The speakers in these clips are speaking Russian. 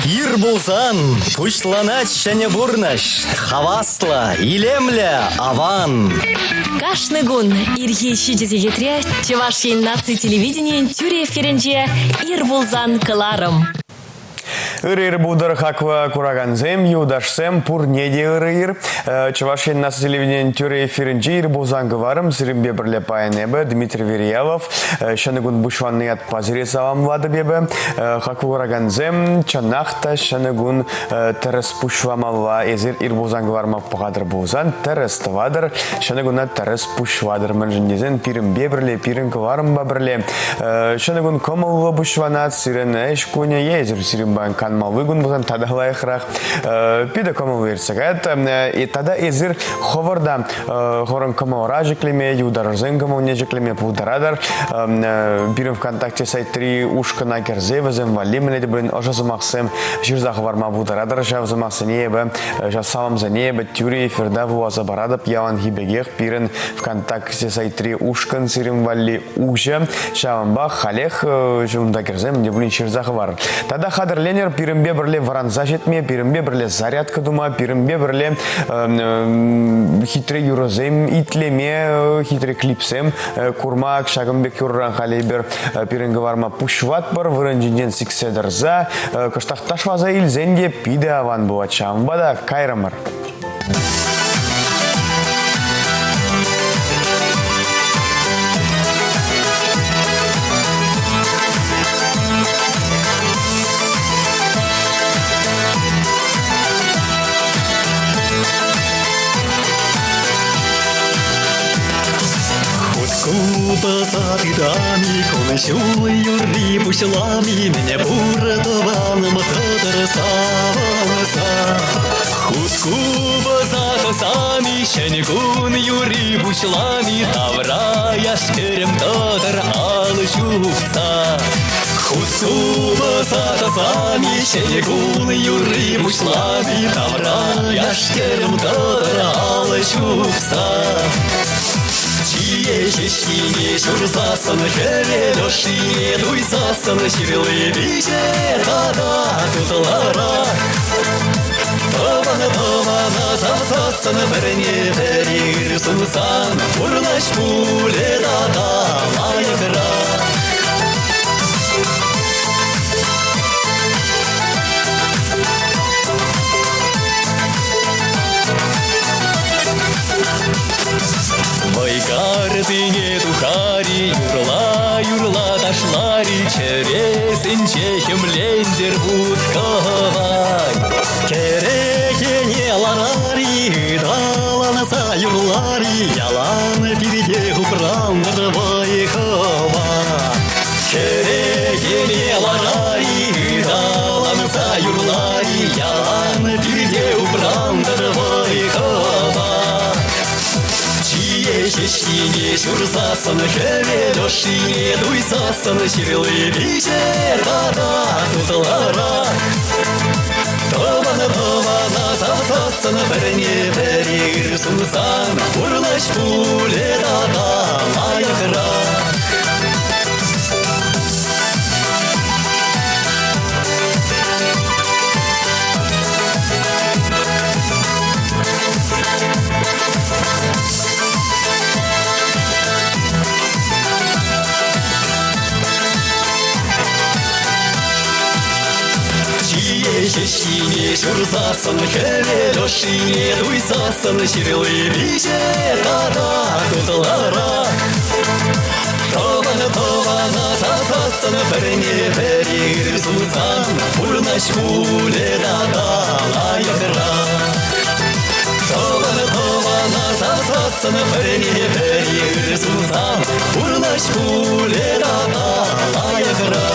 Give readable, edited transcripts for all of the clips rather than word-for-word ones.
Ир булзан, пучланать шәне бурнаш, хавасла, илемля, аван. Кашны гун ирхи шидезе етре, Чевашин наци телевидение тюре ференже ир булзан кыларым. Ыр будыр хаква кураганзем, юдашсем пур неде ыр. Чевашин нас телевидение тюре эфиринчи ир булзан гыварым, сирымбе бірле пайнебе, Дмитрий Верьялов, шаныгун бушванный от пазире савам вады бебе, хаква кураганзем, чанахта шаныгун терес пушвамалла, езир ир булзан гыварма пахадыр булзан, терес тавадыр, шаныгуна терес пушвадыр мэнжіндезен, пирымбе бірле, пирын гыварымба бірле, шаныгун комалла бушванат, сирен эш куня езир, сирымбан малвыгун бузан тада лайхрах пида кому версагат и тада изир ховарда хорон кому ражиклеме юдарзен кому нежиклеме пударадар бирим ВКонтакте сайт 3 ушка на керзевазем валимне дебен ожазамахсем жирзах варма пударадар шавзамахсенебе жасалам занебе тюри эфирда вуаза барадап яван хибегех пирен ВКонтакте сайт 3 ушкан сирим вали уже шавамба халех жунда керзем дебен жирзах вар тада хадр ленер пирымбе бірле варанза жетме, пирымбе бірле зарядка дума, пирымбе бірле хитре юрозем, итлеме, хитре клипсем, курмак, шагымбек юрран халейбер, пирынғы варма пушват бар, вырынжинжен сикседерза, кыштақ ташваза илзенде пиде аван буачам, бада кайрамар. Куба за бедами, конощулы юрри пушлами, меня буратованным тодорсавался. Худ Куба за косами, щенегун юрри пушлами, тавра яшкерем тодор алышувца. Худ Куба за косами, щенегун юрри пушлами, тавра яшкерем тодор алышувца. Ешешкине шурзасан, херелешине дуйзасан, ширилы биже тада туталара. Тована завзасан, бірне бірір сунсан, урлаш пуле дада лайкра. Гардыне тухари, юрла ташлари, чересин чехем лендер будковай. Керехене ларари, даланаса юрлари, ялан пиде упрандровай хова. Керехене ларари, даланаса юрлари, ялан пиде упрандровай хова. Ешешкине шурзасан, хевелешине дуйзасан, ширилы биже тада туталара. Тована завзасан, бірне бірір сунсан, урлаш пуле дада лайкра. Ешешкине шурзасан, хевелешине дуйзасан, ширилы биже тада туталара. Тована завзасан, бірне бірір сунсан, урлаш пуле дада лайкра. Тована завзасан, бірне бірір сунсан, урлаш пуле дада лайкра.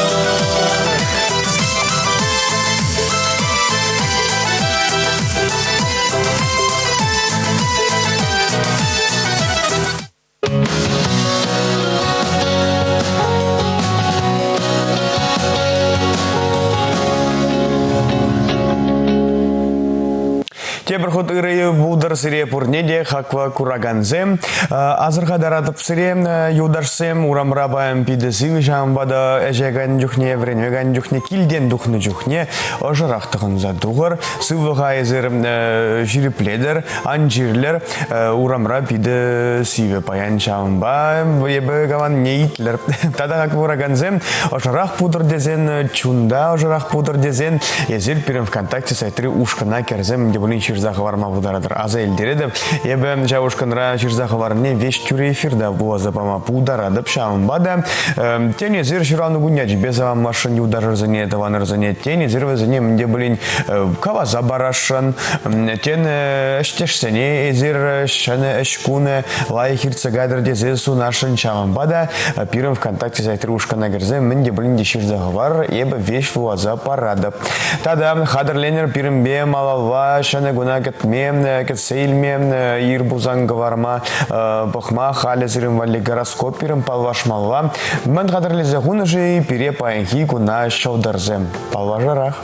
Тебір ход ыры булдар сире пурнеде хаква кураганзем. Азырға даратып сире юдарсем урамрабаем пидесі жамбада әжеган жүхне, вренвеган жүхне, килден духны жүхне, ожырақтығын задуғыр, сывыға езір жирипледер, анжирлер, урамра пиді сиве паян жамба, ебі гаван нейтлер. Тада хаква кураганзем, ожырақ пудыр дезен, чунда ожырақ пудыр дезен, езір пирім ВКонтакте сайтры ушкана керзем, де бұлін шырзақы варма бударадыр. Аза елдереді, ебі жа ушканра шырзақы вармне веш тюре эфирда буа запама бударадып шамбада. Тен езір шыраны гуняч, без авам машин юдарырзане, таванырзане, тен езір вазане, де бұлін кава забарашын, тен эштешсене, езір шаны эшкуны, лайхирца гайдыр дезе сунашын шамбада, пирім ВКонтакте сайтры ушкана керзем, мен де бұлін де шырзақы вар, ебі веш буа запарадып. Тада хадырленер пирімбе малалва, шаны гуна кетме, кетсейлме, ирбузан гаварма, бахма, халі зірім вали гороскоп пирім палваш малва. Мен хадырлезе гуны жи пире паянхи гуна шаударзем. Палва жарах.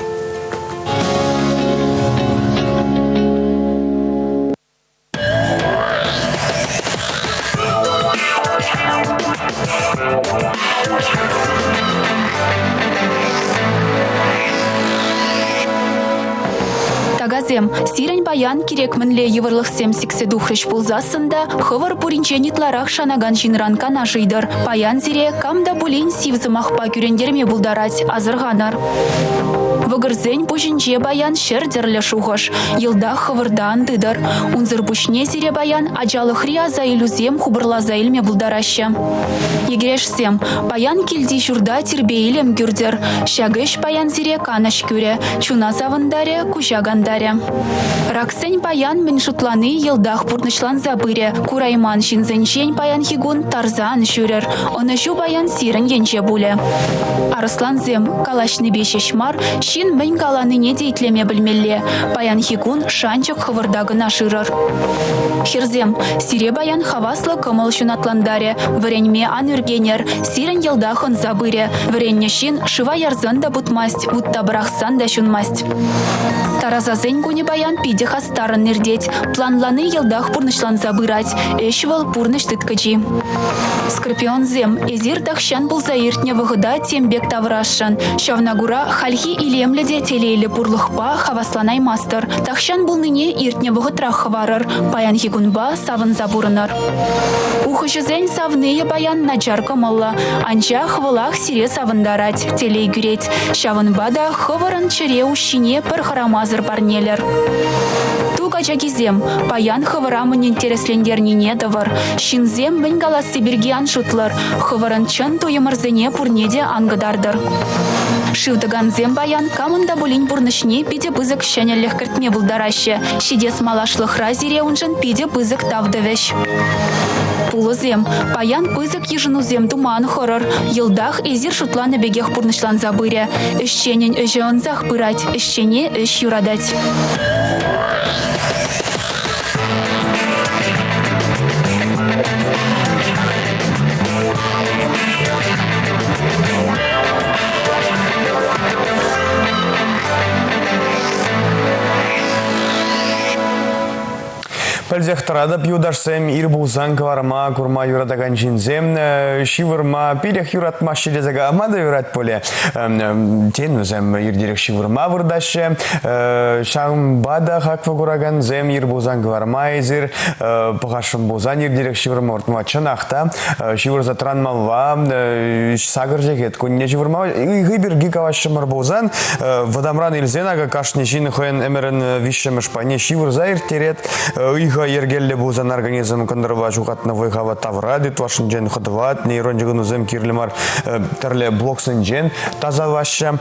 Тагазем, сирень баян керек мінле еврлық семсіксі духрыш пулзасында, хывыр пуринченитларах шанаган жинранка нашыйдыр. Паян зире камда булин сивзымақпа күрендерме булдарать азырғанар. Вăгырзен пушинче баян шердерлі шухыш, йылда хывырдан дыдыр. Унзыр пушне зире баян ажалы хриаза илюзем хубырлаза илме булдарашы. Егерешсем, баян килди журда тирбе илем гюрдер. Шагыш баян зире канаш күре, чуна завындаре, кушагандаре. Раксен баян мен шутланы йылдах пурнышлан забыре. Курайман шинзенчен баян хигун тарзан шүрер. Оны шу баян сирен енче буле. Арысланзем, калашны бешешмар, шин мен каланы не дейтлеме білмелле. Баян хигун шанчок хывырдагы нашырыр. Хирзем, сире баян хаваслы кымыл шунатландаре. Вренме анүргенер, сирен йылдахын забыре. Вренне шин шыва ярзан да бутмасть, будта брахсан да шунмасть. Таразазен гуне баян пиде хастарын нердеть. Планланы йылдах пурнышлан забырать. Эшвал пурныш тыткачи. Скорпионзем, эзир дахшан был заиртне вғыда тембек таврашан. Шавнагура хальхи илемледе телейлі пурлықпа хавасланай мастер. Тахшан был ныне иртне вғытрах хаварыр. Баян хигунба савын забурыныр. Ухышызен савные баян наджарка молла. Анча хвылах сире савындарать. Телей гюреть. Шавынбада хывырын чыре ущине пір харамазыр парнелер. Качагизем, паян хывырамын интереслендерни недовар. Шинзем мен галасы бергиан шутлар. Хывырын чын туйымырзене пурнеде ангыдардыр. Шивдыганзем баян камында булин пурнышне пиде бызык шәнеллех кіртме булдарашы. Шидес малашлых разире унжын пиде бызык тавдывеш. Пулызем, паян пызык ежынузем туман хорор. Йылдах эзир шутланы бегех пурнышлан забыре. Ишченен өжі онзах пырать, ишчене өш юрадать. Пәлзех тарадып юдашсем ирбулзан кварма курма юратаган жинзем шивырма пилех юратма шелезага амада юрат поле тен өзем ирдерек шивырма вырдашы шамбада хаква кураган зем ирбулзан кварма изир пахашым булзан ирдерек шивырма ортма чанахта шивырза транмалва сагыр жекет кунне шивырма гыбер гикавашымыр булзан вадамран илзенага кашни жин хоен эмерен вишемеш пане шивырза иртерет ергелле бузан организм кандырва жугатна вайхава таврады твашын жен ходват нейрон жигыну зем кирлимар терле блоксын жен тазаваща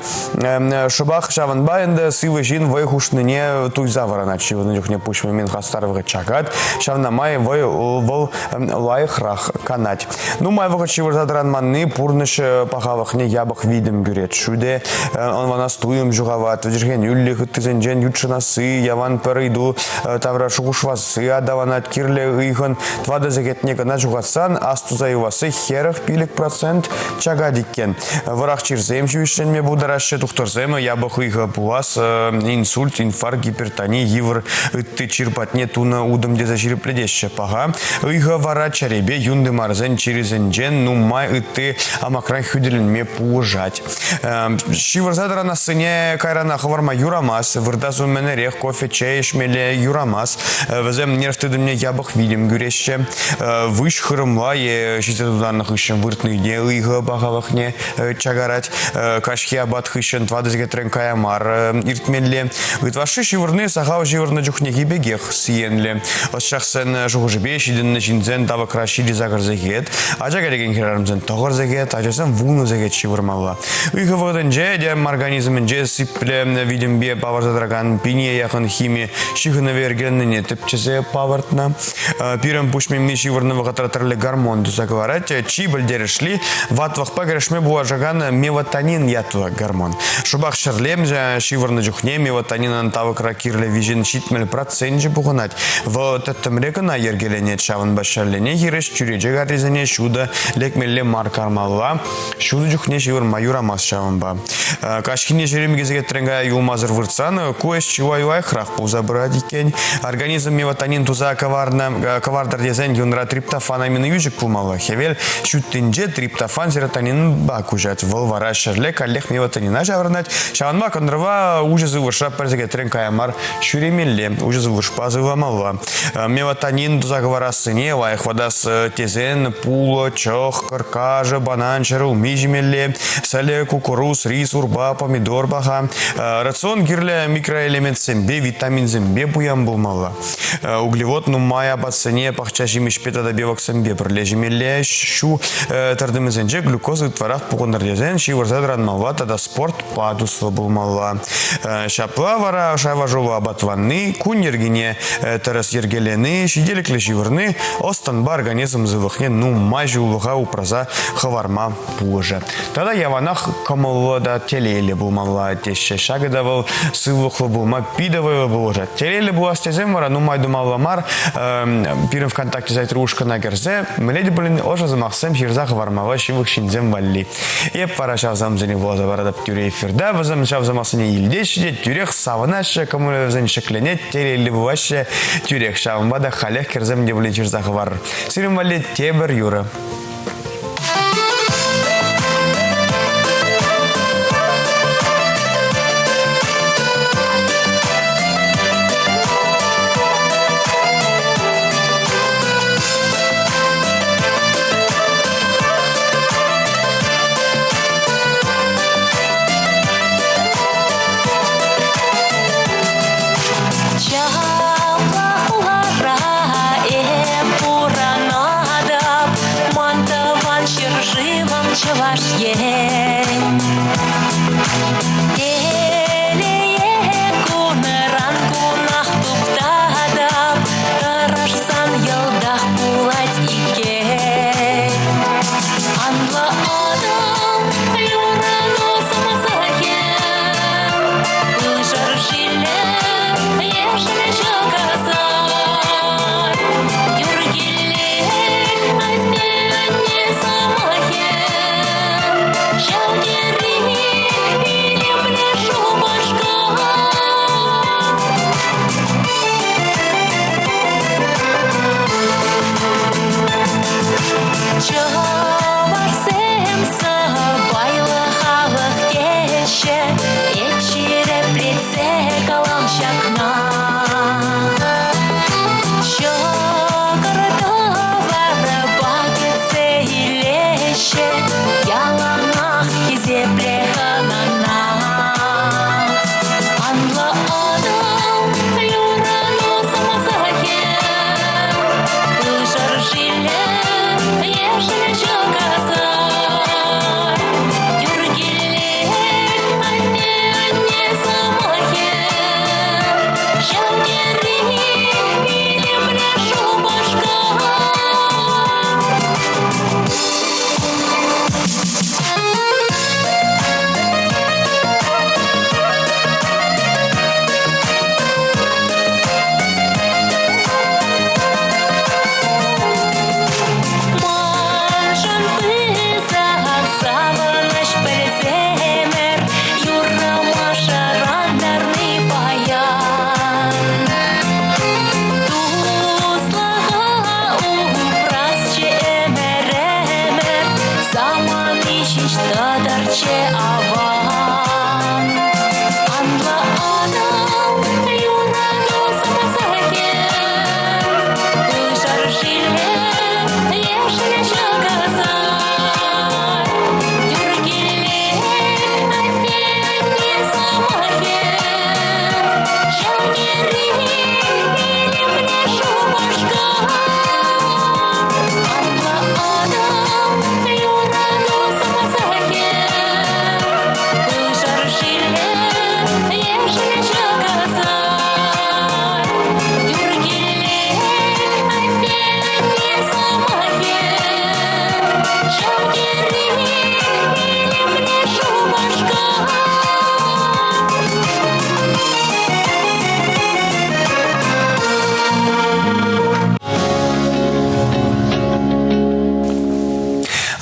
шубах шаванба энде сывы жин вайхушныне туйзавара начивыны жухне пушмы мен хастарвыга чагат шавнамай вай вол лайхрах канать. Ну май вахачивыр задранманны пурныш пахавахне ябах видим гюрет шуде он ванас туйым жугават вжирген юлли хыттызен жен ютшынасы яван перейду тавра шугушвасы ювасы адаванат кирле ыйхын твада зегетне гына жугатсан астуза ювасы херах пилик процент чага диккен. Варах чирзем жуишенме будараще тухторзем ябах ыйха буас инсульт, инфаркт, гипертония, йывыр ытты чирпатне туна удым дезажирепледеще пага. Ыйха вара чаребе юнды марзен чиризенжен нумай ытты амакран хюделенме пужать. Шиварзадра на сыне кайрана хаварма юрамас, вырдазу менерех кофе чай шмеле юрамас. Везем нервтыдымне ябах видим гюреще. Выш хырымла е шитетуданных ищем выртный де ыйха багавахне чагарать. Кашхи абат хыщен твадызгетрен каямар иртмелле. Вытваши шивырны сахау шивырны жухнеги бегех сиенле. Осшахсен жухужбе шиденне шинзен тава крашири загарзегет. Ажагареген херармзен тогарзегет, ажасен вуну зегет шивырмалла. Ыйха ваденже дем организменже сипле видим бе паварзадраган пине яхан хими шихына вергенне тепчезе павартна. Пирем пушмемни шивырны вагатратарле гормон заговарать. Чи бельдерешли ватвах пагрешме буажаган меватонин ятва гормон. Шубах шерлем шивырны жухне меватонин тава кракирле вижен шитмел процент же бугунать. Вот этом рекана ергелене чаван башарлене хиреш чуреже гаризене шуда лекмелле маркармалла. Шуда жухне шивыр маюра мас чаванба. Кашкине жеремгезге тренга юлмазыр вырцан, коеш чива юай храх пуза брадикен. Организм меватонин туза кавардар дезен юнра триптофан амины южик пумала. Хевел шуттинже триптофан серотонин бакужат. Волвара шерле каллех меватонина жаврнать. Шаванма кондрова ужезы вырша перзеге тренка ямар шуремелле. Ужезы выршпа зывамалла. Меватонин туза кавара сыне лайх водас тезен, пула, чох, каркажа, банан, чару, мижмелле, сале, кукуруз, рис, урба, помидор баха. Рацион гирле микроэлемент сембе, витамин зембе буям булмалла. Углевод нумая бацане пахчаши мишпета да бевок сембе пролежимелле, шу тардымызенже глюкозы тварах пугонардезен, ши варзадран малла, тада спорт падусла булмалла. Шапла вара шаважова абатванны, кунергине терес ергелены, шиделик леживырны, останба организм зывыхне нумай жулыға упраза хаварма пужа. Тада яванах камалла да телейле булмалла теше шагыда был сывыхлы булма пидовый булжа. Телейле була стезем вара нумай думалла мар пирым ВКонтакте зайтры ушка на герзе, мледи блин ожа замахсем хирза хавармава шивых шинзем валли. Еп пара шавзам зене влаза варадап тюре эфирда, вазам шавзам асыне илдешде, тюрех саванаще, кому взен шекленет, телейле буваще, тюрех шавмада халех керзем де блин хирза хавар. Сирим валли тебер юра. Чуваш ень. Телее куныран кунах туптадап, тарашсан йылдах пулать икен. Анла адам люрано самазахен, ылжар жилем ешне чаказай. Юргилет ате не самахен.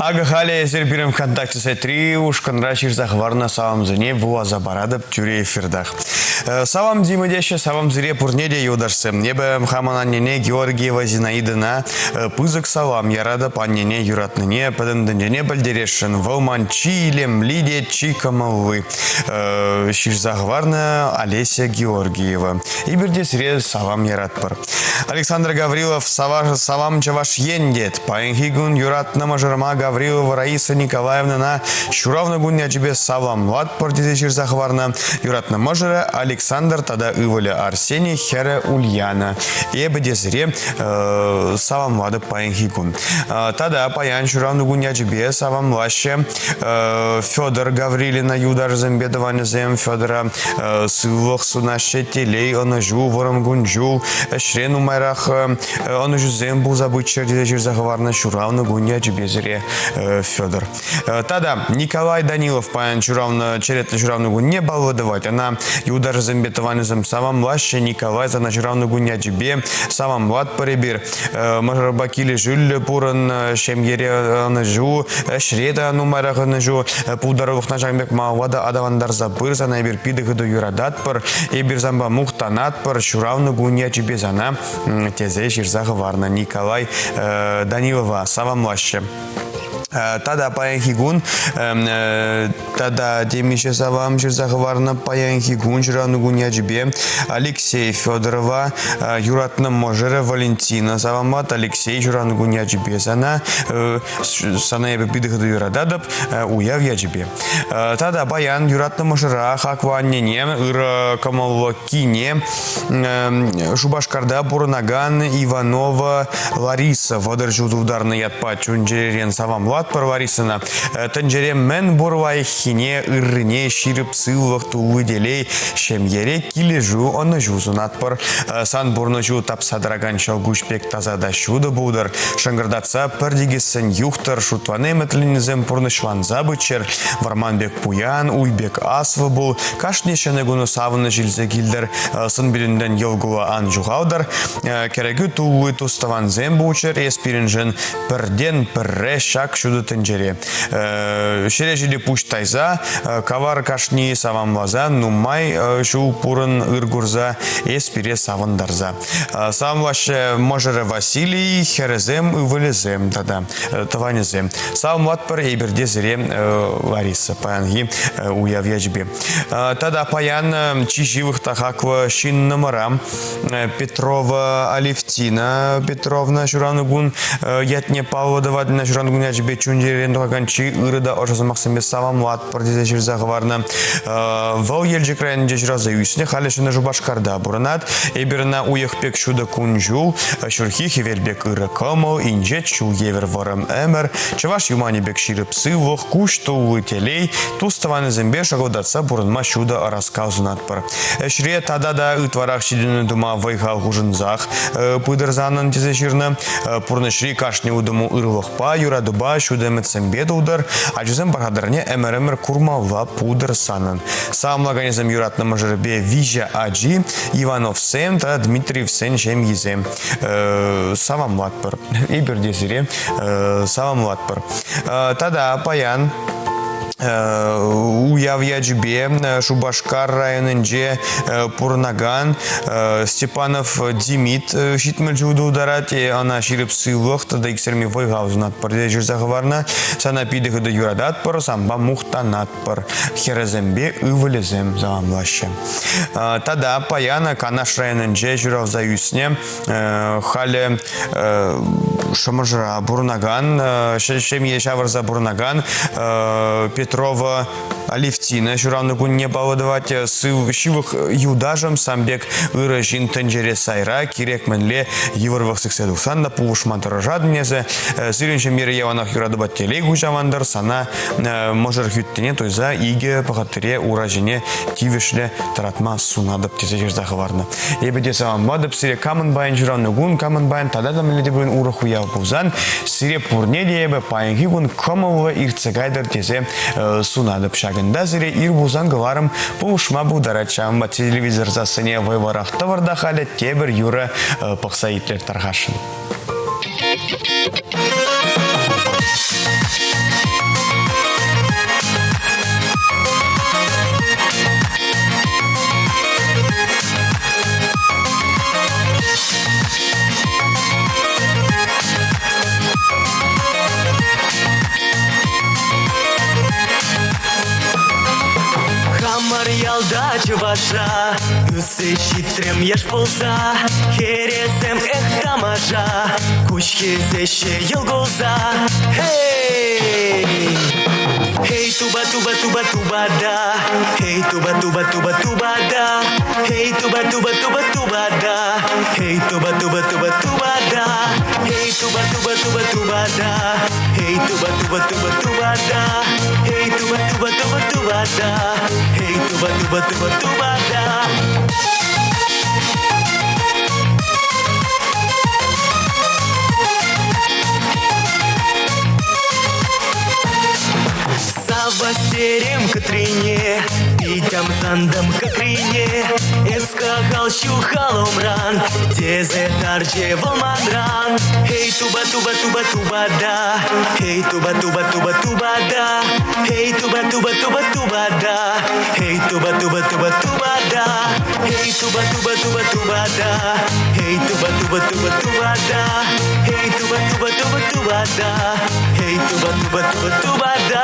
Ага хале сербирым ВКонтакте сайтри уж конрачишь захварна савам зене буа забарадып тюре эфирдах. Савам димедеше савам зире пурнеде юдашсем. Небе хамананене Георгиева Зинаидына пызык савам ярада паннене юратныне падындынене бальдерешин валман чилем лиде чикамовы. Шиш захварна Олеся Георгиева. И берде сире савам яратпар. Александр Гаврилов савам чаваш ендет. Паенхигун юратна мажарма Гаврилова Раиса Николаевна на Щуравна гунячбе савам латпар дезешир захварна юратна мажара Александр тада ыволя Арсений хера Ульяна. Ебе дезре савам лады паенхигун. Тада паян Щуравна гунячбе савам лаще Федор Гаврилина юдар зембедование зем Федора сывох сунаще телей онажу ворам гунжу шрену майрах онажу зем бу забычер дезешир захварна Щуравна гунячбе зре Федор. Тада Николай Данилов паян Щуравна черетна Щуравну не балвадывать. Она юдар зембетование зем савам лаще Николай за на Щуравну гунячбе савам лад перебир. Мажарбакили жюль пуран шемьере онажу шрета нумайрах онажу пударовых нажамбек мавада адавандар забыр за найбир пидых до юрадат пар и бирзамба мухтанат пар Щуравну гунячбе зана тезешир захварна Николай Данилова савам лаще. Тада паянхигун, тада демище савам захварна паянхигун, Щуравну гунячбе Алексей Федорова, юратна можера Валентина савамат Алексей Щуравну гунячбе сана ебе пидых до юрададап уяв ячбе. Тада паян юратна можера хакваннене ыр камалва кине Шубашкарда Бурнаган Иванова Лариса водержу ударна ятпа чунджерен савам Парварисына. Тенджере мен бурвай хине ырыне ширып сылвах тулы делей шемьере килежу оны жузунат пар. Сан бурножу тапсадраган шалгушпек тазада шуды будар. Шангырдатса пардигесен юхтар шутване метлинезем пурнышлан забычер. Варманбек пуян, уйбек асвы был. Кашнешене гуну савыны жилзе гилдер. Сын билінден елгула ан жуғаудар. Керегü тулы туставан зем бучер. Еспиринжен перден перре шак шуды тенджере. Шережили пуш тайза, кавар кашни савам лаза, нумай шу пурын ыргурза, еспире савандарза. Сам ваше можере Василий, херезем и вылезем, тада, таванезем. Сам латпар еберде зере Лариса, паянги уяв ячбе. Тада паян чиживых тахаква шин номерам, Петрова Алевтина Петровна Щуравну гун, ятне Павлова давадина Щуравну гун ячбе чунджерен тугаканчи ырыда ошасы максимбе савам латпар дезешир захварна. Вал елжи крайын дежраза юсне халешина Жубашкарда буранат, эберна уехпек шуда кунжул, шурхи хевелбек ыры камал, инжет шул евер варам эмер, чаваш юмани бек ширып сывох, куш тулы телей, туставаны зембе шагодатса буранма шуда араскаузунат пар. Шре тадада ытварах шидыны дума вайхал хужынзах, пыдырзанын дезеширна, пурны шри кашни удыму ырвахпа, юрадуба шуда метсембеда удар, а жузем бархадарне эмер курмалла пудр санын. Сам лаганезем юратна мажарбе Вижа Аджи, Иванов Сем, та Дмитриев Сен Шем Езем. Савам латпар. И бердезире савам латпар. Тада паян уяв ячбе Шубашкар районынже Пурнаган Степанов Димит шитмел жуды ударат ана ширып сылвах тада иксерми вайгаузунат пар дежир захварна сана пидых да юрадат пар самба мухтанат пар херезембе ывылезем завамлаще. Тада паяна Канаш районынже журав заюсне хале Шамажра Бурнаган шемье шаварза Бурнаган Петрова Алевтина Щуравну гун не балвадывать шивых юдажам самбек ырыжин тенджере сайра кирек менле евровых секседусан на пулушмантара жаднезе сиренче мире яванах юрадыбат телей гужавандар сана можер хюттене тойза иге пахатыре уражине тивешле таратма сунадып тезежер захварна. Ебеде савам мадып сире камын байын Щуравну гун камын байын тадада меледе буин ураху яв пузан сире пурнеде ебе пайынги гун камылва ирцегайдар тезе сунадып шагында зире ир бузан гаварым пушма бударачам телевизор засыне вайварах таварда халя тебер юра пахсаитлер тархашын. чываша, үсі шитрем еш болса, хересем эх тамаша, күш кезеше елгоза. Хей! Hey tuba tuba tuba tuba da, hey tuba tuba tuba tuba da, hey tuba tuba tuba tuba da, hey tuba tuba tuba tuba da, hey tuba tuba tuba tuba da, hey tuba tuba tuba tuba da, hey tuba tuba tuba tuba da, hey tuba tuba tuba tuba da. Савастерем Катрине, Питям зандам Катрине, Эскахал щухал умран, Тезе тарче волмандран. Хей туба туба туба туба да, Хей туба туба туба туба да, Хей туба туба туба туба да, Хей туба туба туба туба да, Хей туба туба туба туба да, Хей туба туба туба туба да, Хей туба туба туба туба да, Хей туба туба туба туба да.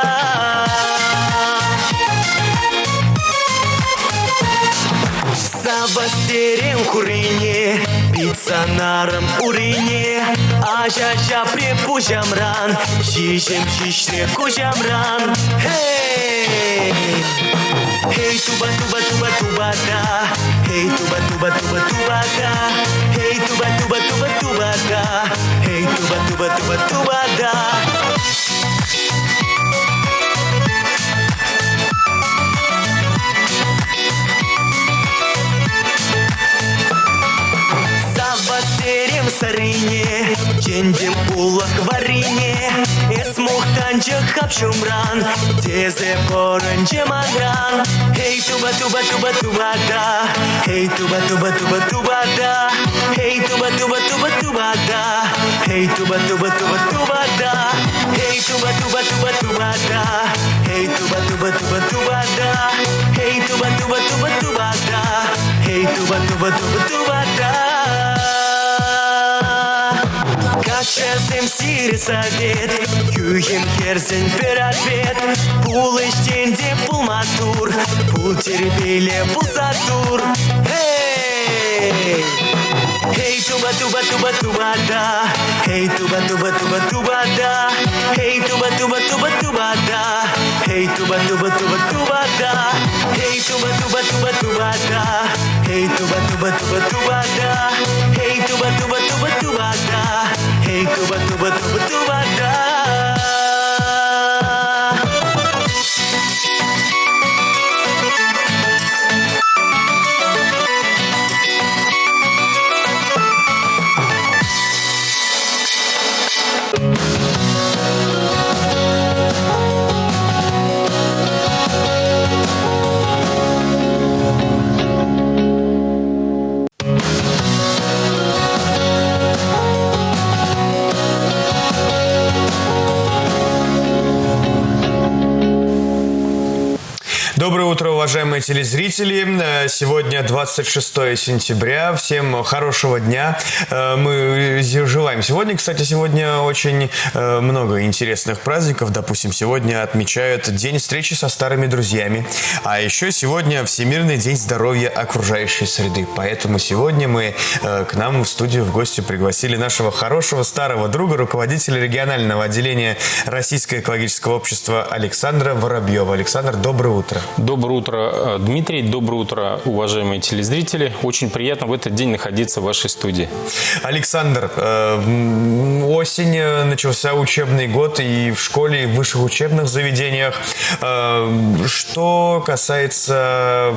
Савастерем хурине, пиццанаром урине, Ажажа препужамран, Шишем шишре кужамран. Хей! Хей туба туба туба туба да, Хей туба туба туба туба да, Хей туба туба туба туба да, Хей туба туба туба туба да. Савастерем сарине, Чендем улак варине, Эсмухтанча хапшумран, Тезе поранче мангран. Хей туба туба туба туба да, Хей туба туба туба туба да, Хей туба туба туба туба да, Хей туба туба туба туба да, Хей туба туба туба туба да, Хей туба туба туба туба да, Хей туба туба туба туба да, Хей туба туба туба туба да. Качасым сире совет, Кюхем херсен ператвет, Пул иштенде пул матур, Пул терпеле пул сатур. Эй! Эй, туба туба туба туба да, Эй, туба туба туба туба да, Эй, туба туба туба туба да, Эй, туба туба туба туба да, Эй, туба туба туба туба да, Эй, туба туба туба туба да, Эй, туба туба туба туба да, Эй, туба туба туба туба да. Доброе утро, уважаемые телезрители. Сегодня 26 сентября. Всем хорошего дня. Мы желаем. Сегодня очень много интересных праздников. Допустим, сегодня отмечают День встречи со старыми друзьями. А еще сегодня Всемирный день здоровья окружающей среды. Поэтому сегодня мы к нам в студию в гости пригласили нашего хорошего старого друга, руководителя регионального отделения Российского экологического общества Александра Воробьева. Александр, доброе утро. Доброе утро, Дмитрий. Доброе утро, уважаемые телезрители. Очень приятно в этот день находиться в вашей студии. Александр, осень, начался учебный год и в школе, и в высших учебных заведениях. Что касается,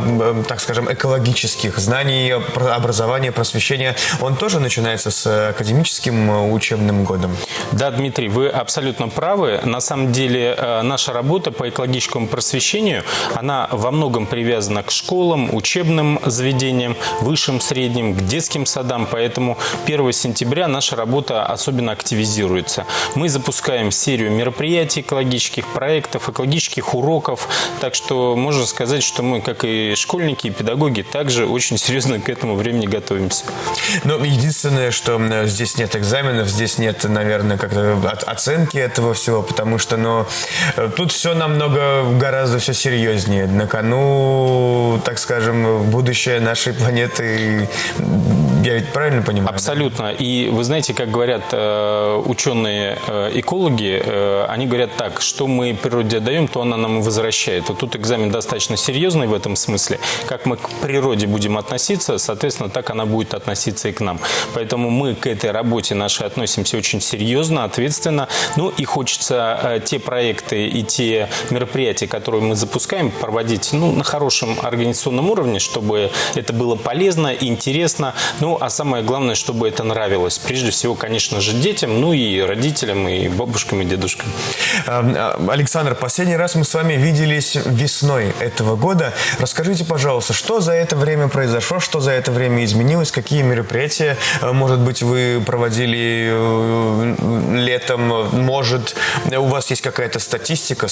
так скажем, экологических знаний, образования, просвещения, он тоже начинается с академическим учебным годом? Да, Дмитрий, вы абсолютно правы. На самом деле наша работа по экологическому просвещению, она во многом привязана к школам, учебным заведениям, высшим, средним, к детским садам. Поэтому 1 сентября наша работа особенно активизируется. Мы запускаем серию мероприятий экологических, проектов, экологических уроков. Так что можно сказать, что мы, как и школьники, и педагоги, также очень серьезно к этому времени готовимся. Но единственное, что здесь нет экзаменов, здесь нет, наверное, как-то оценки этого всего, потому что тут все намного, гораздо все серьезнее. На кону ну, так скажем, будущее нашей планеты. Я ведь правильно понимаю? Абсолютно. И вы знаете, как говорят ученые-экологи, они говорят так, что мы природе отдаем, то она нам и возвращает. Вот тут экзамен достаточно серьезный в этом смысле. Как мы к природе будем относиться, соответственно, так она будет относиться и к нам. Поэтому мы к этой работе нашей относимся очень серьезно, ответственно. Ну и хочется те проекты и те мероприятия, которые мы запускаем, проводить на хорошем организационном уровне, чтобы это было полезно, интересно. Ну, а самое главное, чтобы это нравилось. Прежде всего, конечно же, детям, ну и родителям, и бабушкам, и дедушкам. Александр, последний раз мы с вами виделись весной этого года. Расскажите, пожалуйста, что за это время произошло, что за это время изменилось, какие мероприятия, может быть, вы проводили летом, может, у вас есть какая-то статистика,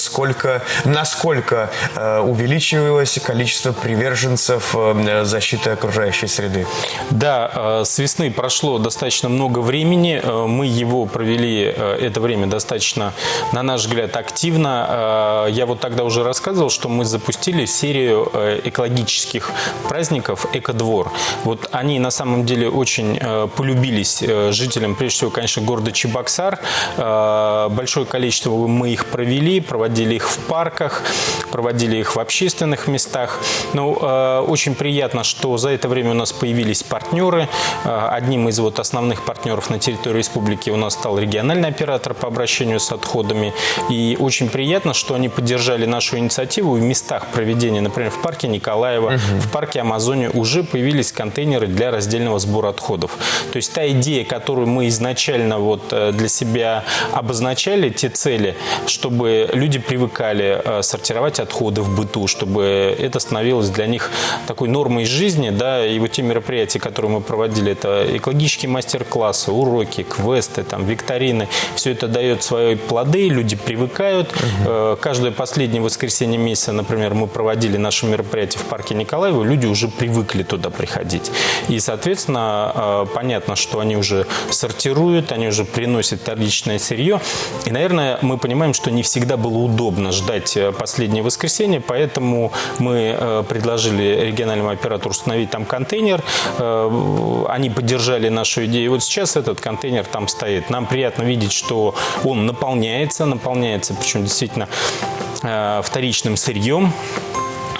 насколько увеличивалось количество приверженцев защиты окружающей среды? Да, с весны прошло достаточно много времени. Мы его провели, это время, достаточно, на наш взгляд, активно. Я вот тогда уже рассказывал, что мы запустили серию экологических праздников «Экодвор». Вот они на самом деле очень полюбились жителям, прежде всего, конечно, города Чебоксар. Большое количество мы их проводили их в парках, проводили их в общественных местах. Ну, очень приятно, что за это время у нас появились партнеры. Одним из основных партнеров на территории республики у нас стал региональный оператор по обращению с отходами. И очень приятно, что они поддержали нашу инициативу. В местах проведения, например, в парке Николаева, в парке Амазония уже появились контейнеры для раздельного сбора отходов. То есть та идея, которую мы изначально для себя обозначали, те цели, чтобы люди привыкали сортировать отходы в быту, чтобы это становилось для них такой нормой жизни, да, и вот те мероприятия, которые мы проводили, это экологические мастер-классы, уроки, квесты, викторины, все это дает свои плоды, люди привыкают. Каждое последнее воскресенье месяца, например, мы проводили наше мероприятие в парке Николаева, люди уже привыкли туда приходить. И, соответственно, понятно, что они уже сортируют, они уже приносят вторичное сырье. И, наверное, мы понимаем, что не всегда было удобно ждать последнее воскресенье, поэтому мы предложили региональному оператору установить там контейнер. Они поддержали нашу идею. И вот сейчас этот контейнер там стоит. Нам приятно видеть, что он наполняется, причем действительно вторичным сырьем.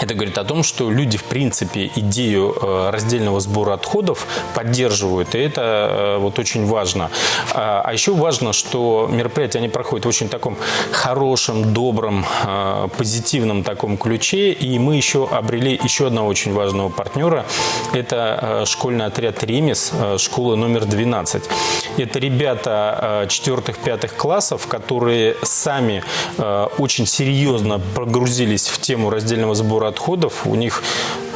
Это говорит о том, что люди, в принципе, идею раздельного сбора отходов поддерживают, и это очень важно. А еще важно, что мероприятия, они проходят в очень таком хорошем, добром, позитивном таком ключе, и мы еще обрели еще одного очень важного партнера. Это школьный отряд «Ремес», школа номер 12. Это ребята 4-5 классов, которые сами очень серьезно погрузились в тему раздельного сбора отходов. У них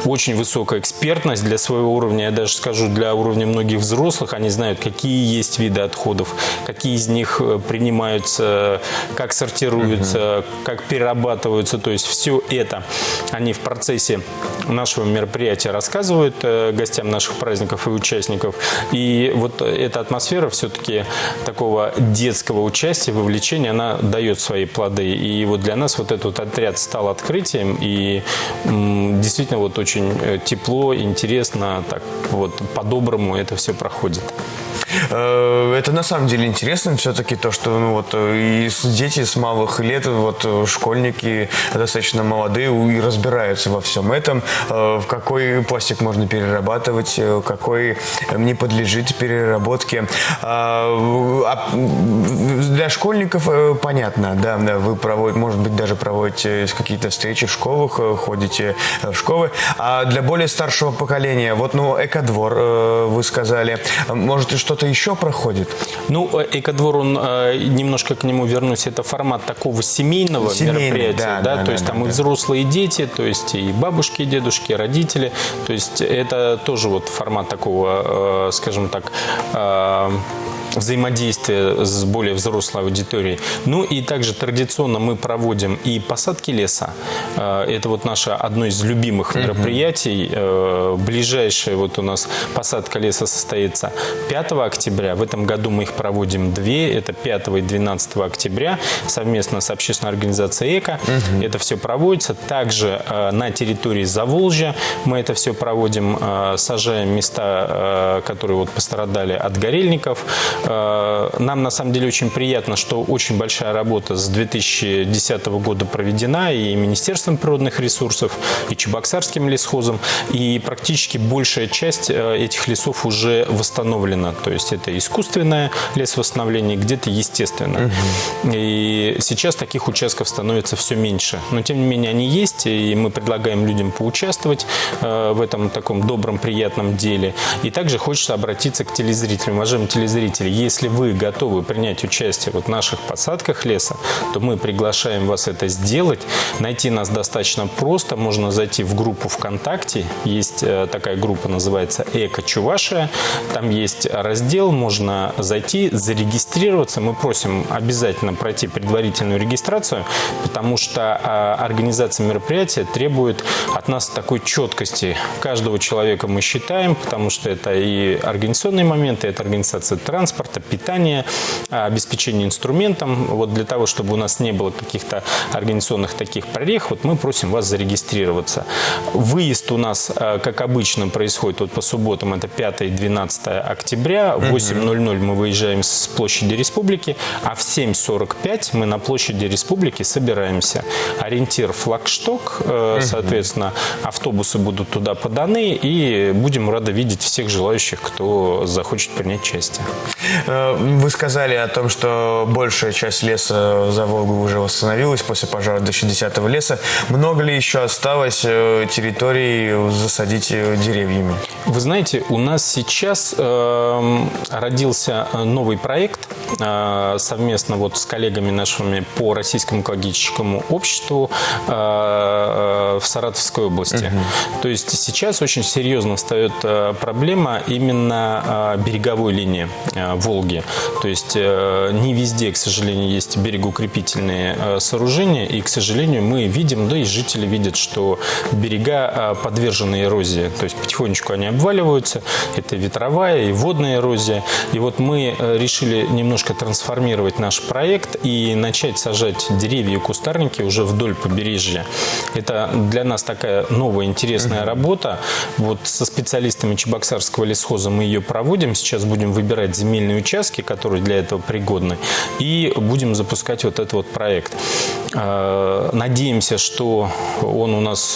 очень высокая экспертность для своего уровня, я даже скажу, для уровня многих взрослых. Они знают, какие есть виды отходов, какие из них принимаются, как сортируются, как перерабатываются. То есть все это они в процессе нашего мероприятия рассказывают гостям наших праздников и участников. И вот эта атмосфера все-таки такого детского участия, вовлечения, она дает свои плоды. И вот для нас вот этот отряд стал открытием. И действительно очень тепло, интересно, так по-доброму это все проходит. Это на самом деле интересно, все-таки то, что и дети с малых лет, школьники достаточно молодые и разбираются во всем этом, в какой пластик можно перерабатывать, какой не подлежит переработке. Для школьников понятно, да, вы может быть, даже проводите какие-то встречи в школах, ходите в школы, а для более старшего поколения, Экодвор, вы сказали, может, что-то еще проходит? Экодвор, немножко к нему вернусь, это формат такого семейного мероприятия, то есть там и взрослые, и дети, то есть и бабушки, и дедушки, и родители, то есть это тоже формат такого, скажем так, взаимодействия с более взрослой аудиторией. Ну и также традиционно мы проводим и посадки леса. Это вот наше одно из любимых мероприятий. Ближайшая вот у нас посадка леса состоится 5 октября. В этом году мы их проводим две. Это 5 и 12 октября совместно с общественной организацией «Эко». Это все проводится. Также на территории Заволжья мы это все проводим. Сажаем места, которые вот пострадали от горельников. Нам на самом деле очень приятно, что очень большая работа с 2010 года проведена и Министерством природных ресурсов, и Чебоксарским лесхозом. И практически большая часть этих лесов уже восстановлена. То есть это искусственное лесовосстановление, где-то естественное. И сейчас таких участков становится все меньше. Но тем не менее они есть, и мы предлагаем людям поучаствовать в этом таком добром, приятном деле. И также хочется обратиться к телезрителям. Уважаемые телезрители, если вы готовы принять участие в наших посадках леса, то мы приглашаем вас это сделать. Найти нас достаточно просто. Можно зайти в группу ВКонтакте. Есть такая группа, называется «Эко Чувашия». Там есть раздел, можно зайти, зарегистрироваться. Мы просим обязательно пройти предварительную регистрацию, потому что организация мероприятия требует от нас такой четкости. Каждого человека мы считаем, потому что это и организационные моменты, это организация транспорта, питания, обеспечение инструментом. Вот для того, чтобы у нас не было каких-то организационных таких прорех, вот мы просим вас зарегистрироваться. Выезд у нас, как обычно, происходит вот по субботам, это 5 и 12 октября. В 8:00 мы выезжаем с площади Республики, а в 7:45 мы на площади Республики собираемся. Ориентир Флагшток, соответственно, автобусы будут туда поданы, и будем рады видеть всех желающих, кто захочет принять участие. Вы сказали о том, что большая часть леса за Волгу уже восстановилась после пожара 2010 леса. Много ли еще осталось территорий засадить деревьями? Вы знаете, у нас сейчас родился новый проект совместно вот с коллегами нашими по Российскому экологическому обществу в Саратовской области. То есть сейчас очень серьезно встает проблема именно береговой линии Волги. То есть не везде, к сожалению, есть берегоукрепительные сооружения, и, к сожалению, мы видим, да и жители видят, что берега подвержены эрозии. То есть потихонечку они обваливаются. Это ветровая и водная эрозия. И вот мы решили немножко трансформировать наш проект и начать сажать деревья и кустарники уже вдоль побережья. Это для нас такая новая интересная работа. Вот со специалистами Чебоксарского лесхоза мы ее проводим. Сейчас будем выбирать земельные участки, которые для этого пригодны, и будем запускать вот этот вот проект. Надеемся, что он у нас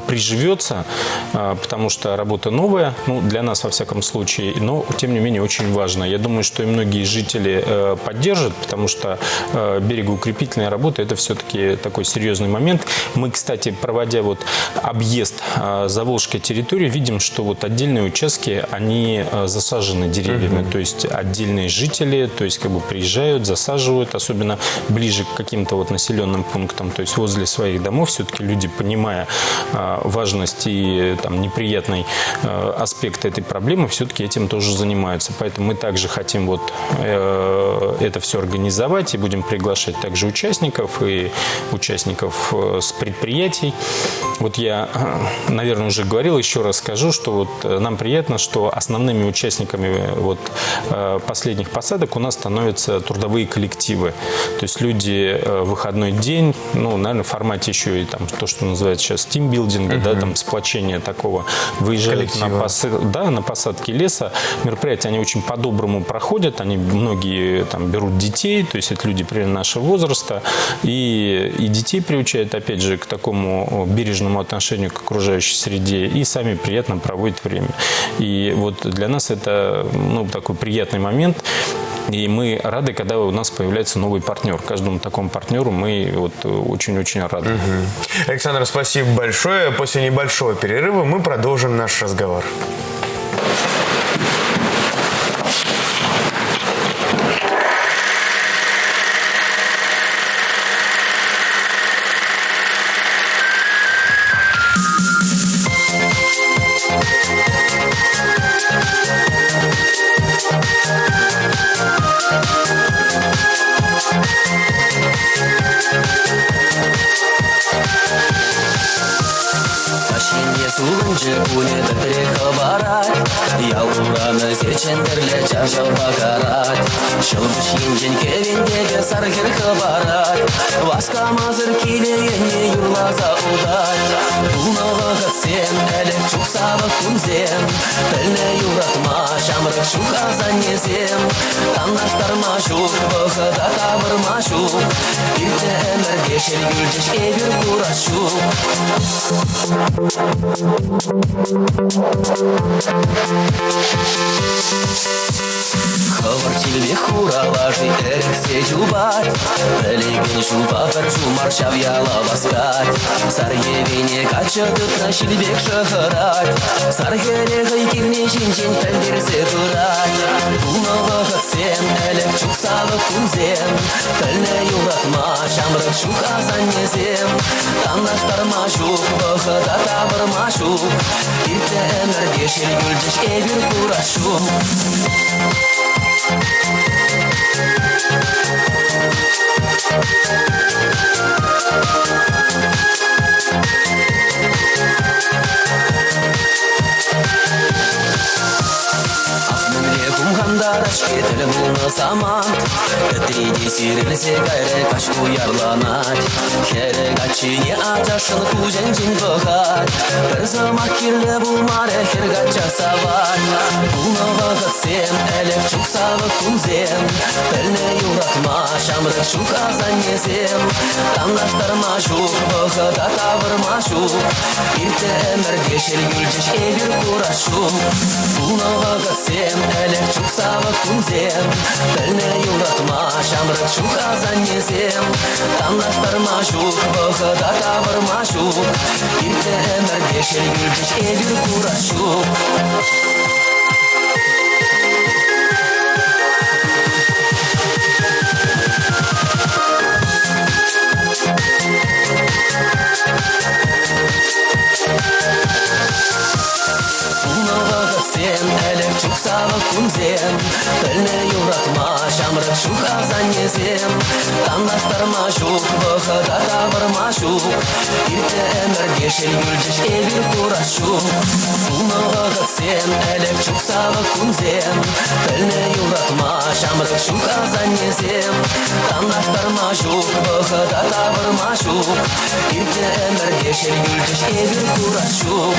приживется, потому что работа новая, ну, для нас во всяком случае, но тем не менее очень важно. Я думаю, что и многие жители поддержат, потому что берегоукрепительная работа — это все-таки такой серьезный момент. Мы, кстати, проводя вот объезд заволжской территории, видим, что вот отдельные участки, они засажены деревьями, то есть отдельные жители, то есть как бы приезжают, засаживают, особенно ближе к каким-то вот населенным пунктам, то есть возле своих домов все-таки люди, понимая важность и там неприятный аспект этой проблемы, все-таки этим тоже занимаются. Поэтому мы также хотим вот это все организовать и будем приглашать также участников и участников с предприятий. Вот я, наверное, уже говорил, еще раз скажу, что вот нам приятно, что основными участниками вот последних посадок у нас становятся трудовые коллективы. То есть люди в выходной день, ну, наверное, в формате еще и там то, что называется сейчас тимбилдинга, да, там сплочения такого, выезжают на посадки леса. Мероприятия, они очень по-доброму проходят, они многие там берут детей, то есть это люди примерно нашего возраста, и детей приучают, опять же, к такому бережному отношению к окружающей среде, и сами приятно проводят время. И вот для нас это, ну, такой приятный момент. И мы рады, когда у нас появляется новый партнер. Каждому такому партнеру мы вот очень-очень рады. Александр, спасибо большое. После небольшого перерыва мы продолжим наш разговор. берега барать. Я ураны сечендерле чашал бакарать. Шылбыш енжен кевендеге саргерга барать. Васка мазыр килеене юрлаза удать. Бунава гатсем, элек чуксава кунзем. Пельне юратма, шамрык шуха занезем. Таннаштар машук, выхода тавыр машук. Ирте эмерге шергюльчеш эбир курашук. Хавар чилве хуралажи эрексе жубать. Белеген жуба бір жумар шавьяла баскать. Саргевине качадык на шилбек шахарать. Саргерегай кирне жинжен пәлдерзе бұрать. Бунава ғатсен әлек чуксалы күнзем. Пәлне юратма шамрык шуха занезем. Таннаштар машук, бұғыда табыр машук. Ирте әмірге шергүлдіш эбір курашук. Кумгандараш кетілім ұлны саман. Кітреде сирілсе кайры кашку ярланать. Керек ачыне ажашын кузен жин бұғат. Бір замақ керлі бұлмары хергат жасават. Бұны вағытсем, әлек чуксавы күнзем. Пәлне юратма, шамрык шуха занезем. Таннаштар машук, бұғыда тавыр машук. Ирте әмірге шергүлчеш эбір курашук. Бұны вағытсем, әлек чуксавы күнзем. Пәлне юратма, шамрык шуха занезем. Таннаштар машук, бұғыда тавыр машук. Ирте әмірге шергүлчеш эбір курашук. Сен әлек чуксалы күнзем. Пәлне юратма, шамрык шуха занезем. Таннаштар машук, бұғыда тавыр машук. Ирте әмірге шергүлчеш эбір курашук. Бұны вағытсен әлек чуксалы күнзем. Пәлне юратма, шамрык шуха занезем. Таннаштар машук, бұғыда тавыр машук. Ирте әмірге шергүлчеш эбір курашук.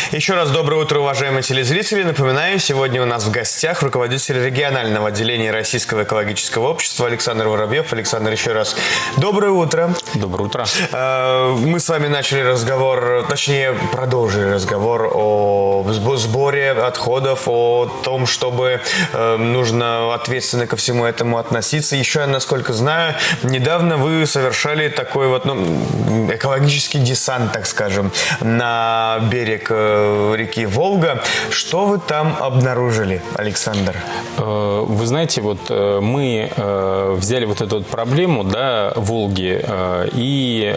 Еще раз доброе утро, уважаемые телезрители. Напоминаю, сегодня у нас в гостях руководитель регионального отделения Российского экологического общества Александр Воробьев. Александр, еще раз доброе утро. Доброе утро. Мы с вами начали разговор, точнее продолжили разговор о сборе отходов, о том, чтобы нужно ответственно ко всему этому относиться. Еще, насколько знаю, недавно вы совершали такой вот экологический десант, так скажем, на берег реки Волга. Что вы там обнаружили, Александр? Вы знаете, вот мы взяли вот эту вот проблему, да, Волги и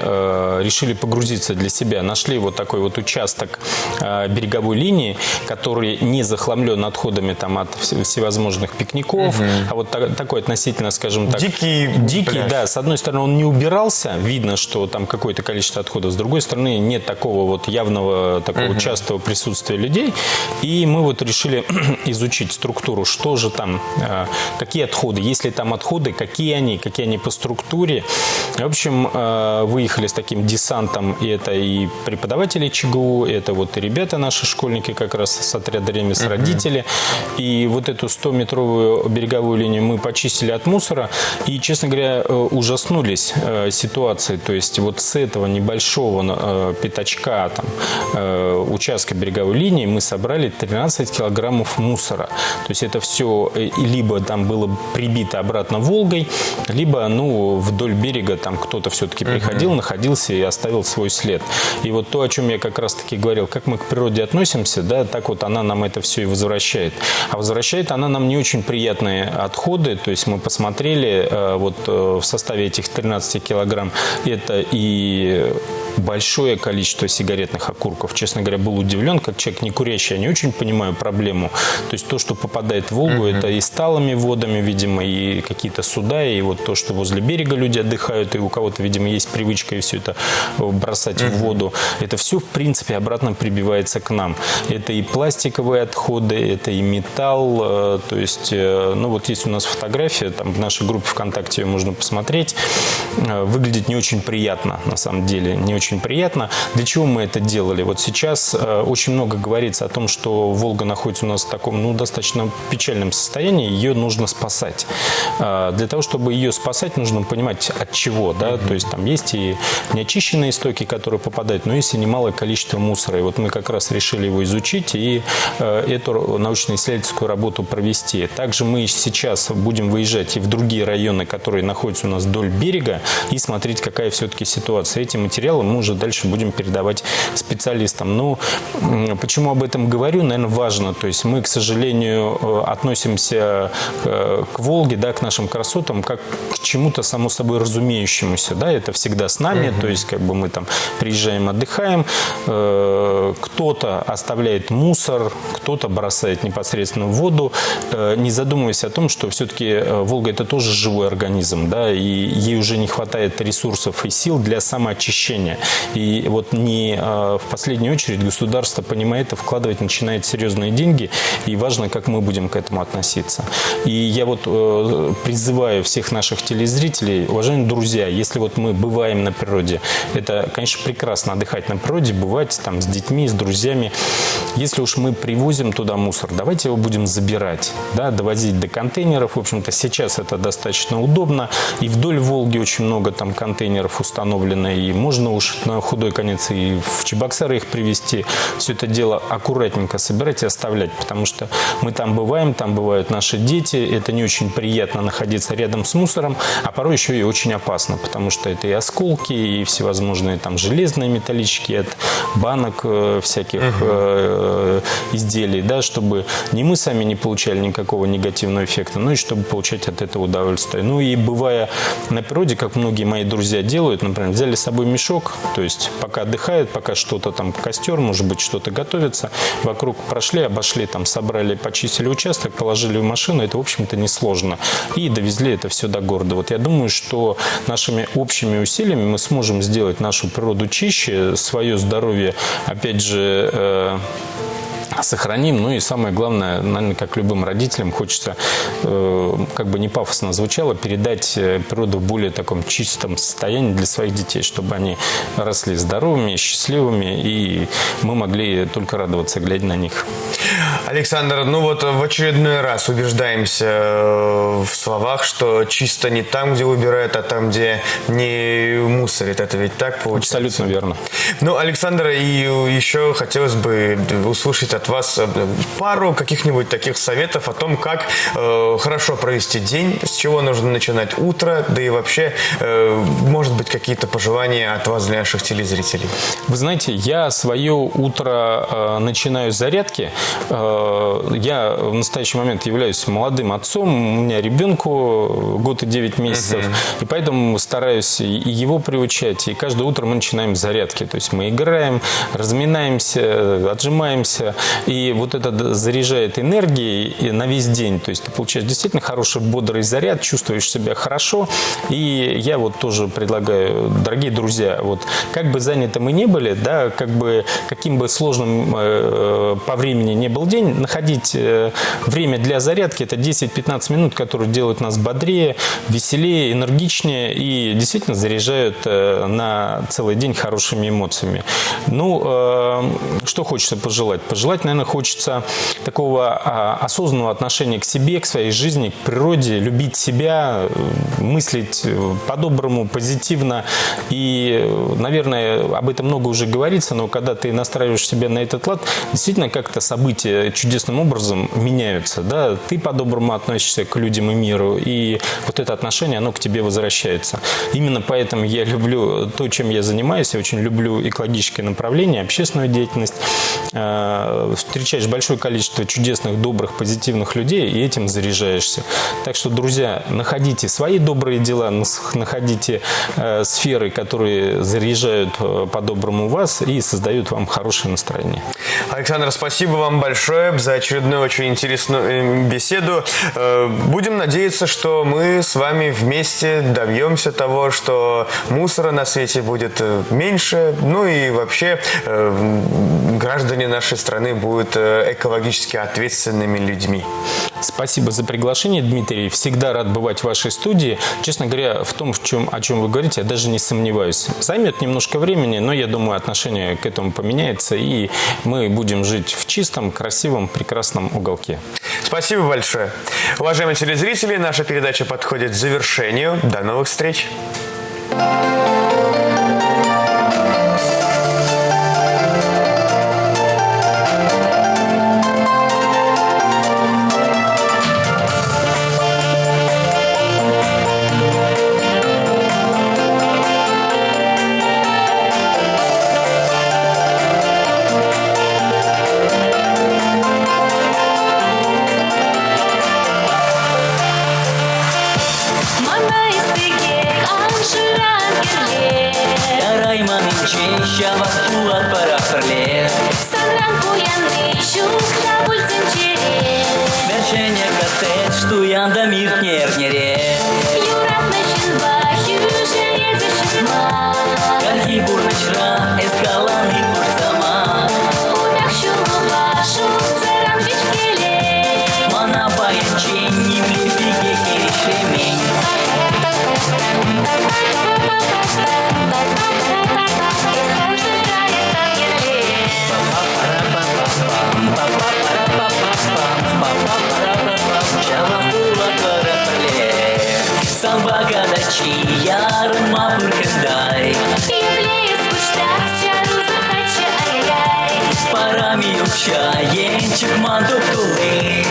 решили погрузиться для себя. Нашли вот такой вот участок береговой линии, который не захламлен отходами там от всевозможных пикников, а вот такой относительно, скажем так, дикий, да. С одной стороны, он не убирался, видно, что там какое-то количество отходов, с другой стороны, нет такого вот явного, такого частого присутствия людей. И мы вот решили изучить структуру, что же там, какие отходы, есть ли там отходы, какие они по структуре. В общем, выехали с таким десантом, и это и преподаватели ЧГУ, это вот и ребята наши, школьники как раз с отряда «Ремес», родители. И вот эту 100-метровую береговую линию мы почистили от мусора. И, честно говоря, ужаснулись ситуации. То есть вот с этого небольшого пятачка, там, участка береговой линии мы собрали 13 килограммов мусора. То есть это все либо там было прибито обратно Волгой, либо вдоль берега там кто-то все-таки приходил, находился и оставил свой след. И вот то, о чем я как раз-таки говорил, как мы к природе относимся, да, так вот она нам это все и возвращает. А возвращает она нам не очень приятные отходы. То есть мы посмотрели, в составе этих 13 килограмм это и большое количество сигаретных окурков. Честно говоря, был удивлен, как человек не курящий, я не очень понимаю проблему. То есть то, что попадает в Волгу, это и сталыми водами, видимо, и какие-то суда, и вот то, что возле берега люди отдыхают, и у кого-то, видимо, есть привычка и все это бросать в воду. Это все, в принципе, обратно прибивается к нам. Это и пластиковые отходы, это и металл. То есть, есть у нас фотография, там в нашей группе ВКонтакте ее можно посмотреть. Выглядит не очень приятно, на самом деле, не очень приятно. Для чего мы это делали? Вот сейчас очень много говорится о том, что Волга находится у нас в таком, достаточно печальном состоянии, ее нужно спасать. Для того, чтобы ее спасать, нужно понимать, от чего, да, то есть там есть и неочищенные истоки, которые попадают, но есть и немалое количество мусора. И вот мы как раз решили его изучить и эту научно-исследовательскую работу провести. Также мы сейчас будем выезжать и в другие районы, которые находятся у нас вдоль берега, и смотреть, какая все-таки ситуация. Эти материалы мы уже дальше будем передавать специалистам. Но почему об этом говорю, наверное, важно. То есть мы, к сожалению, относимся к Волге, да, к нашим красотам, как к чему-то само собой разумеющемуся. Да, это всегда с нами, то есть как бы мы там приезжаем, отдыхаем, кто-то оставляет мусор, кто-то бросает непосредственно в воду, не задумываясь о том, что все-таки Волга – это тоже живой организм, да, и ей уже не хватает ресурсов и сил для самоочищения. И вот не в последнюю очередь государство, понимая это, вкладывать начинает серьезные деньги, и важно, как мы будем к этому относиться. И я вот призываю всех наших телезрителей, уважаемые друзья, если вот мы бываем на природе, это, конечно, прекрасно отдыхать на природе, бывать там с детьми, с друзьями. Если уж мы привозим туда мусор, давайте его будем забирать, да, довозить до контейнеров. В общем-то, сейчас это достаточно удобно. И вдоль Волги очень много там контейнеров установлено, и можно уж на худой конец и в Чебоксары их привезти. Все это дело аккуратненько собирать и оставлять, потому что мы там бываем, там бывают наши дети, это не очень приятно находиться рядом с мусором, а порой еще и очень опасно, потому что это и осколки, и всевозможные там железные металлические от банок всяких изделий, да, чтобы ни мы сами не получали никакого негативного эффекта, но и чтобы получать от этого удовольствие. Ну и бывая на природе, как многие мои друзья делают, например, взяли с собой мешок, то есть пока отдыхают, пока что-то там, костер, может быть, что-то готовится, вокруг прошли, обошли, там, собрали, почистили участок, положили в машину, это, в общем-то, несложно. И довезли это все до города. Вот я думаю, что нашими общими усилиями мы сможем сделать нашу природу чище, свое здоровье, опять же, сохраним. Ну и самое главное, наверное, как любым родителям, хочется, как бы не пафосно звучало, передать природу в более таком чистом состоянии для своих детей, чтобы они росли здоровыми, счастливыми, и мы могли только радоваться, глядя на них. Александр, в очередной раз убеждаемся в словах, что чисто не там, где убирают, а там, где не мусорят. Это ведь так получается? Абсолютно верно. Александр, и еще хотелось бы услышать от вас пару каких-нибудь таких советов о том, как хорошо провести день, с чего нужно начинать утро, да и вообще, может быть, какие-то пожелания от вас для наших телезрителей. Вы знаете, я свое утро начинаю с зарядки. Я в настоящий момент являюсь молодым отцом, у меня ребенку год и 9 месяцев, и поэтому стараюсь и его приучать, и каждое утро мы начинаем с зарядки, то есть мы играем, разминаемся, отжимаемся, и вот это заряжает энергией на весь день, то есть ты получаешь действительно хороший бодрый заряд, чувствуешь себя хорошо, и я вот тоже предлагаю, дорогие друзья, вот как бы заняты мы ни были, да, как бы каким бы сложным по времени не был день, находить время для зарядки, это 10-15 минут, которые делают нас бодрее, веселее, энергичнее и действительно заряжают на целый день хорошими эмоциями. Что хочется пожелать? Пожелать пожелать, наверное, хочется такого осознанного отношения к себе, к своей жизни, к природе, любить себя, мыслить по-доброму, позитивно. И, наверное, об этом много уже говорится, но когда ты настраиваешь себя на этот лад, действительно как-то события чудесным образом меняются. Да? Ты по-доброму относишься к людям и миру, и вот это отношение, оно к тебе возвращается. Именно поэтому я люблю то, чем я занимаюсь. Я очень люблю экологическое направление, общественную деятельность. Встречаешь большое количество чудесных, добрых, позитивных людей, и этим заряжаешься. Так что, друзья, находите свои добрые дела, находите сферы, которые заряжают по-доброму вас и создают вам хорошее настроение. Александр, спасибо вам большое за очередную очень интересную беседу. Будем надеяться, что мы с вами вместе добьемся того, что мусора на свете будет меньше, ну и вообще граждане нашей страны будут экологически ответственными людьми. Спасибо за приглашение, Дмитрий. Всегда рад бывать в вашей студии. Честно говоря, в том, о чем вы говорите, я даже не сомневаюсь. Займет немножко времени, но я думаю, отношение к этому поменяется, и мы будем жить в чистом, красивом, прекрасном уголке. Спасибо большое. Уважаемые телезрители, наша передача подходит к завершению. До новых встреч! Чаенчик мандукулы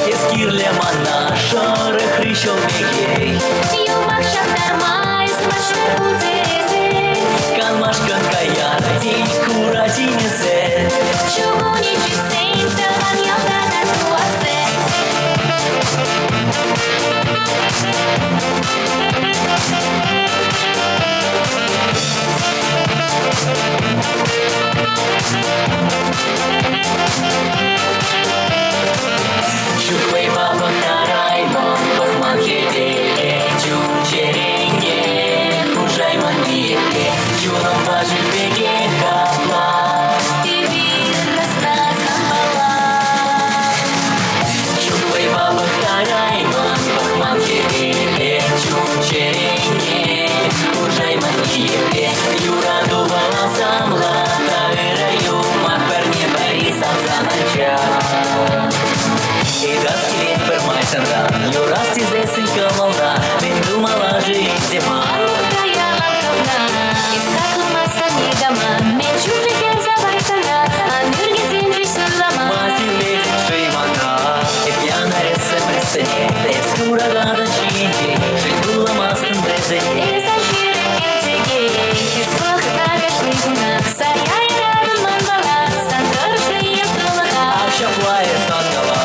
Ескирле мана шоры хрищел мегей Канмашкан каярти куратинезе Чухвей баба нараймон, пахман хедеке, чучеренге, хужайман миеке, чуном важи беге капла, и виррасна самбала. Чухвей баба нараймон, пахман хедеке, чучеренге, хужайман миеке, юраду баласам лата, вераю, макберне бариса за начал. Идатки пермайсенда, юрасти зесин кавалда, мен думала жить зима. Масилезин шеймана, и пьяна ресе пресене, без урагана чинки, жить было мастом брезене. Акшаплая сангала.